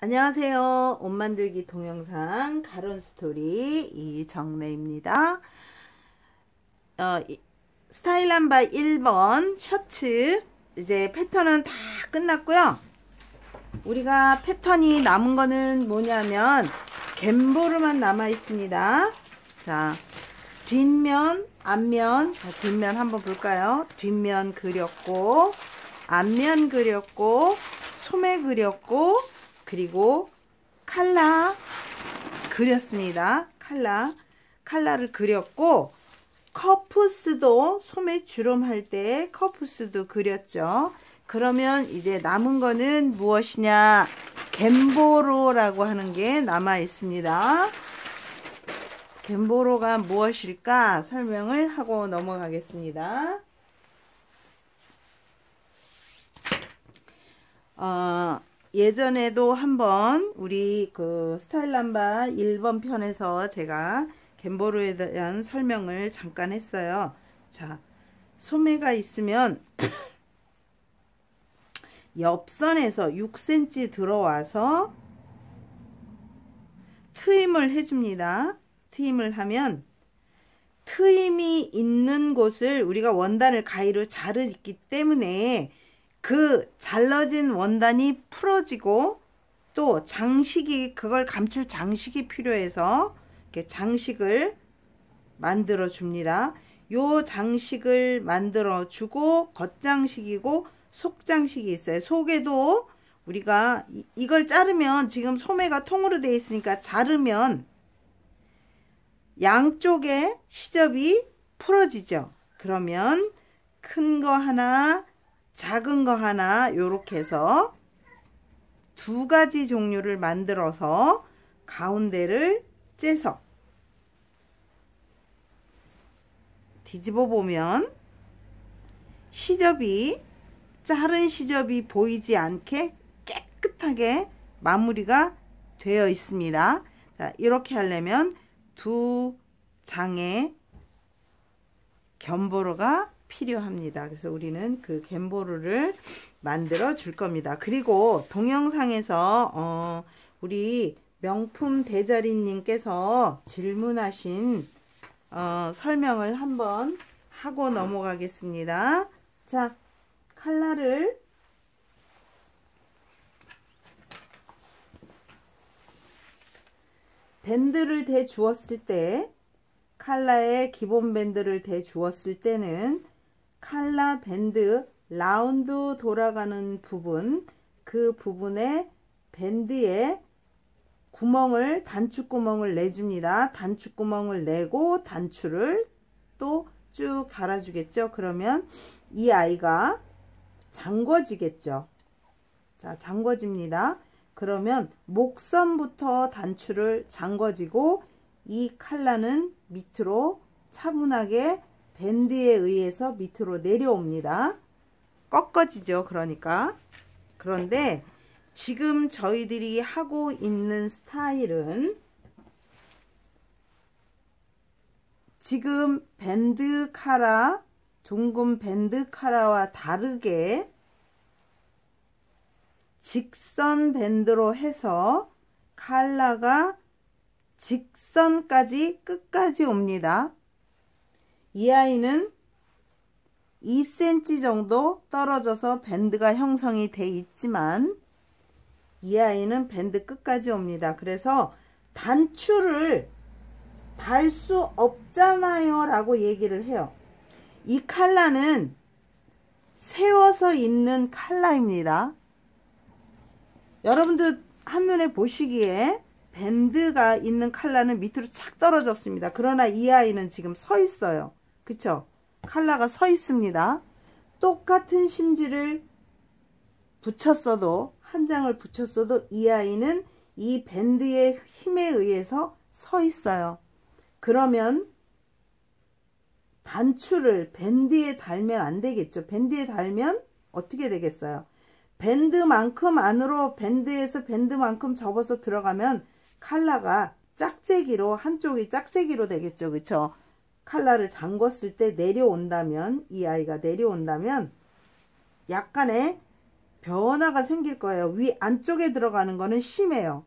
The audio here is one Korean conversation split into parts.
안녕하세요. 옷 만들기 동영상 가론스토리 이정래입니다. 스타일남바 1번 셔츠 이제 패턴은 다 끝났고요. 우리가 패턴이 남은 거는 뭐냐면 갬보르만 남아 있습니다. 자, 뒷면, 앞면. 자, 뒷면 한번 볼까요? 뒷면 그렸고, 앞면 그렸고, 소매 그렸고, 그리고 칼라 그렸습니다. 칼라를 그렸고, 커프스도 소매 주름할 때 커프스도 그렸죠. 그러면 이제 남은 거는 무엇이냐? 갬보로라고 하는 게 남아 있습니다. 갬보로가 무엇일까 설명을 하고 넘어가겠습니다. 예전에도 한번 우리 그 스타일남바 1번 편에서 제가 갬보로에 대한 설명을 잠깐 했어요. 자, 소매가 있으면 옆선에서 6cm 들어와서 트임을 해줍니다. 트임을 하면 트임이 있는 곳을 우리가 원단을 가위로 자르기 때문에 그 잘라진 원단이 풀어지고 또 장식이 그걸 감출 장식이 필요해서 이렇게 장식을 만들어 줍니다. 요 장식을 만들어 주고 겉장식이고 속장식이 있어요. 속에도 우리가 이걸 자르면 지금 소매가 통으로 되어 있으니까 자르면 양쪽에 시접이 풀어지죠. 그러면 큰 거 하나 작은 거 하나 요렇게 해서 두 가지 종류를 만들어서 가운데를 째서 뒤집어 보면 시접이 자른 시접이 보이지 않게 깨끗하게 마무리가 되어 있습니다. 자, 이렇게 하려면 두 장의 갬보르가 필요합니다. 그래서 우리는 그 갬보르를 만들어 줄 겁니다. 그리고 동영상에서 우리 명품 대자리님께서 질문하신 설명을 한번 하고 넘어가겠습니다. 자, 칼라를 밴드를 대 주었을 때 칼라에 기본 밴드를 대 주었을 때는 칼라 밴드 라운드 돌아가는 부분 그 부분에 밴드에 구멍을 단추구멍을 내줍니다. 단추구멍을 내고 단추를 또 쭉 달아주겠죠. 그러면 이 아이가 잠궈지겠죠. 자, 잠궈집니다. 그러면 목선부터 단추를 잠궈지고 이 칼라는 밑으로 차분하게 밴드에 의해서 밑으로 내려옵니다. 꺾어지죠. 그러니까. 그런데 지금 저희들이 하고 있는 스타일은 지금 밴드 카라, 둥근 밴드 카라와 다르게 직선 밴드로 해서 칼라가 직선까지 끝까지 옵니다. 이 아이는 2cm 정도 떨어져서 밴드가 형성이 돼 있지만 이 아이는 밴드 끝까지 옵니다. 그래서 단추를 달 수 없잖아요 라고 얘기를 해요. 이 칼라는 세워서 입는 칼라입니다. 여러분들 한눈에 보시기에 밴드가 있는 칼라는 밑으로 착 떨어졌습니다. 그러나 이 아이는 지금 서 있어요. 그쵸? 칼라가 서 있습니다. 똑같은 심지를 붙였어도 한 장을 붙였어도 이 아이는 이 밴드의 힘에 의해서 서 있어요. 그러면 단추를 밴드에 달면 안 되겠죠. 밴드에 달면 어떻게 되겠어요? 밴드만큼 안으로 밴드에서 밴드만큼 접어서 들어가면 칼라가 짝재기로 한쪽이 짝재기로 되겠죠. 그쵸? 칼라를 잠궜을 때 내려온다면 이 아이가 내려온다면 약간의 변화가 생길 거예요. 위 안쪽에 들어가는 거는 심해요.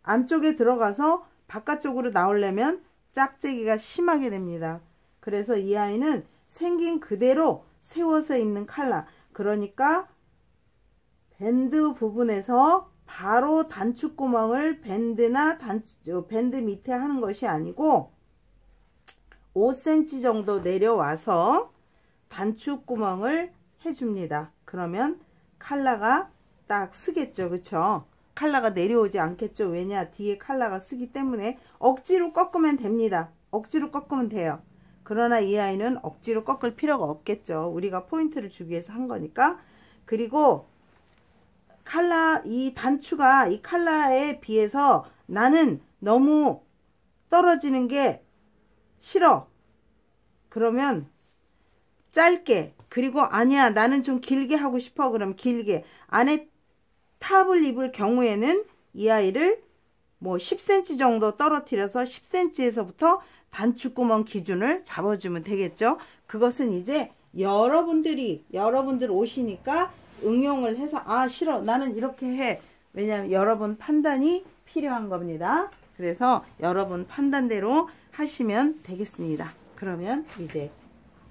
안쪽에 들어가서 바깥쪽으로 나오려면 짝재기가 심하게 됩니다. 그래서 이 아이는 생긴 그대로 세워서 입는 칼라. 그러니까 밴드 부분에서 바로 단축구멍을 밴드 밑에 하는 것이 아니고 5cm 정도 내려와서 단축구멍을 해줍니다. 그러면 칼라가 딱 쓰겠죠. 그쵸? 칼라가 내려오지 않겠죠. 왜냐? 뒤에 칼라가 쓰기 때문에 억지로 꺾으면 됩니다. 억지로 꺾으면 돼요. 그러나 이 아이는 억지로 꺾을 필요가 없겠죠. 우리가 포인트를 주기 위해서 한 거니까. 그리고 칼라, 이 단추가 이 칼라에 비해서 나는 너무 떨어지는 게 싫어. 그러면 짧게, 그리고 아니야 나는 좀 길게 하고 싶어. 그럼 길게. 안에 탑을 입을 경우에는 이 아이를 뭐 10cm 정도 떨어뜨려서 10cm에서부터 단축구멍 기준을 잡아주면 되겠죠. 그것은 이제 여러분들 오시니까 응용을 해서 아 싫어 나는 이렇게 해. 왜냐하면 여러분 판단이 필요한 겁니다. 그래서 여러분 판단대로 하시면 되겠습니다. 그러면 이제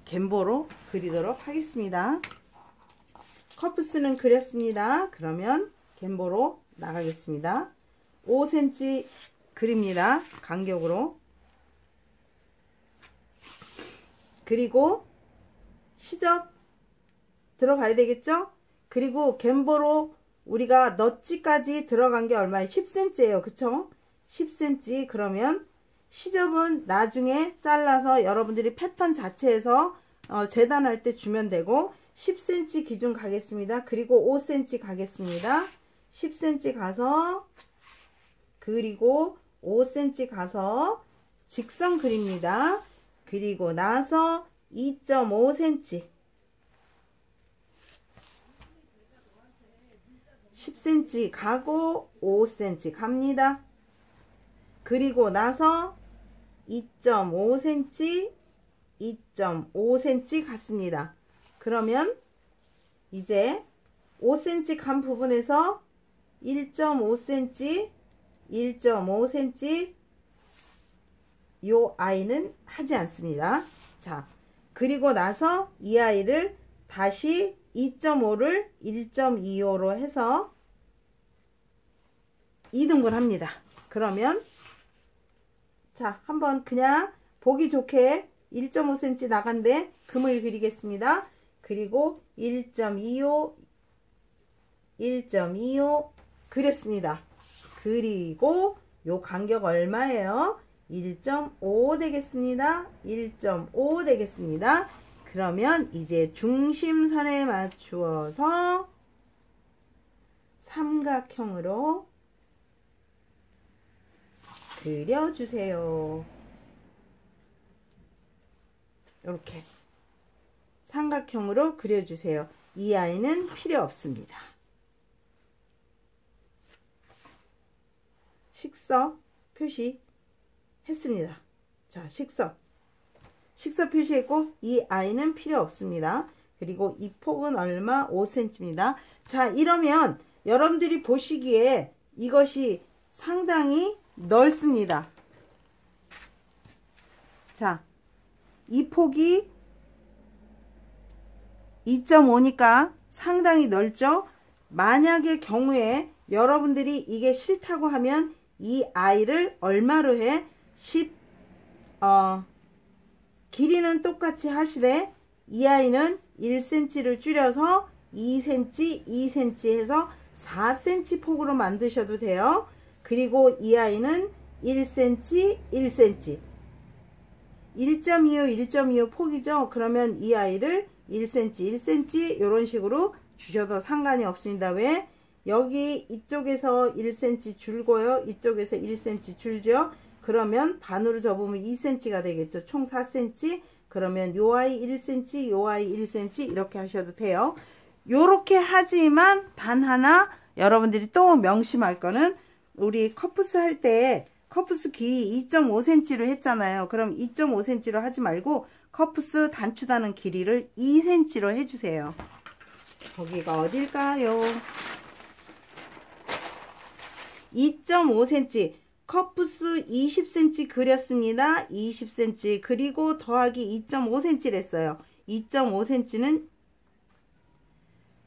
갬보로 그리도록 하겠습니다. 커프스는 그렸습니다. 그러면 갬보로 나가겠습니다. 5cm 그립니다. 간격으로. 그리고 시접 들어가야 되겠죠? 그리고 갬보로 우리가 넛지까지 들어간 게 얼마예요? 10cm예요. 그쵸? 10cm. 그러면 시접은 나중에 잘라서 여러분들이 패턴 자체에서 재단할 때 주면 되고 10cm 기준 가겠습니다. 그리고 5cm 가겠습니다. 10cm 가서 그리고 5cm 가서 직선 그립니다. 그리고 나서 2.5cm 10cm 가고 5cm 갑니다. 그리고 나서 2.5cm 2.5cm 갔습니다. 그러면 이제 5cm 간 부분에서 1.5cm 1.5cm 요 아이는 하지 않습니다. 자, 그리고 나서 이 아이를 다시 2.5를 1.25로 해서 2등분 합니다. 그러면 자, 한번 그냥 보기 좋게 1.5cm 나간데 금을 그리겠습니다. 그리고 1.25 1.25 그렸습니다. 그리고 요 간격 얼마예요? 1.5 되겠습니다. 1.5 되겠습니다. 그러면 이제 중심선에 맞추어서 삼각형으로 그려주세요. 이렇게 삼각형으로 그려주세요. 이 아이는 필요 없습니다. 식서 표시 했습니다. 자, 식서 표시했고 이 아이는 필요 없습니다. 그리고 이 폭은 얼마? 5cm입니다. 자, 이러면 여러분들이 보시기에 이것이 상당히 넓습니다. 자, 이 폭이 2.5니까 상당히 넓죠. 만약의 경우에 여러분들이 이게 싫다고 하면 이 아이를 얼마로 해? 길이는 똑같이 하시되 이 아이는 1cm를 줄여서 2cm, 2cm 해서 4cm 폭으로 만드셔도 돼요. 그리고 이 아이는 1cm, 1cm 1.25, 1.25 폭이죠. 그러면 이 아이를 1cm, 1cm 이런 식으로 주셔도 상관이 없습니다. 왜? 여기 이쪽에서 1cm 줄고요. 이쪽에서 1cm 줄죠. 그러면 반으로 접으면 2cm가 되겠죠. 총 4cm. 그러면 요 아이 1cm, 요 아이 1cm 이렇게 하셔도 돼요. 요렇게 하지만 단 하나 여러분들이 또 명심할 거는 우리 커프스 할 때 커프스 길이 2.5cm로 했잖아요. 그럼 2.5cm로 하지 말고 커프스 단추다는 길이를 2cm로 해주세요. 거기가 어딜까요? 2.5cm 커프스 20cm 그렸습니다. 20cm 그리고 더하기 2.5cm를 했어요. 2.5cm는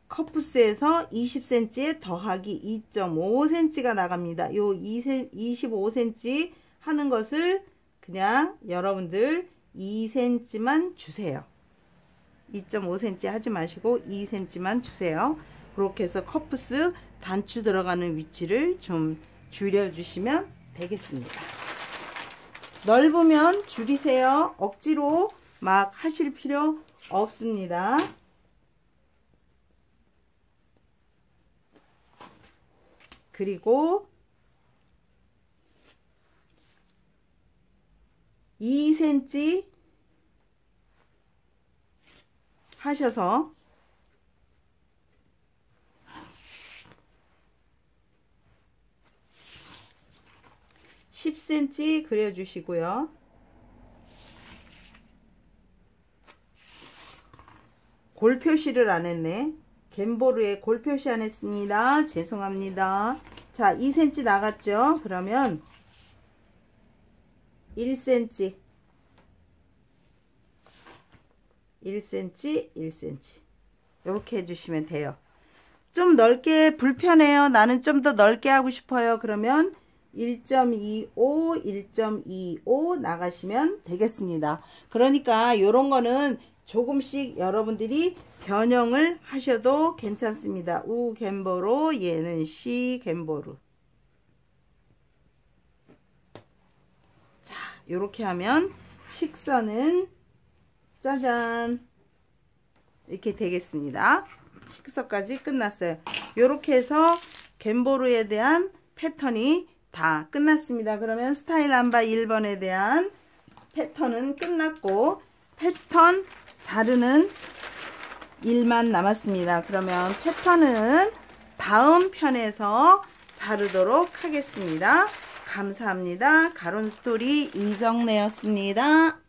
커프스에서 20cm에 더하기 2.5cm가 나갑니다. 요 25cm 하는 것을 그냥 여러분들 2cm만 주세요. 2.5cm 하지 마시고 2cm만 주세요. 그렇게 해서 커프스 단추 들어가는 위치를 좀 줄여주시면 되겠습니다. 넓으면 줄이세요. 억지로 막 하실 필요 없습니다. 그리고 2cm 하셔서 10cm 그려주시고요. 골 표시를 안 했네. 갬보르에 골 표시 안 했습니다. 죄송합니다. 자, 2cm 나갔죠? 그러면 1cm 1cm 1cm 이렇게 해주시면 돼요. 좀 넓게 불편해요. 나는 좀 더 넓게 하고 싶어요. 그러면 1.25 1.25 나가시면 되겠습니다. 그러니까 이런 거는 조금씩 여러분들이 변형을 하셔도 괜찮습니다. 우 갬보르, 얘는 시 갬보르. 자, 이렇게 하면 식선은 짜잔 이렇게 되겠습니다. 식선까지 끝났어요. 이렇게 해서 갬보르에 대한 패턴이 다 끝났습니다. 그러면 스타일 남바 1번에 대한 패턴은 끝났고 패턴 자르는 일만 남았습니다. 그러면 패턴은 다음 편에서 자르도록 하겠습니다. 감사합니다. 가론스토리 이정래였습니다.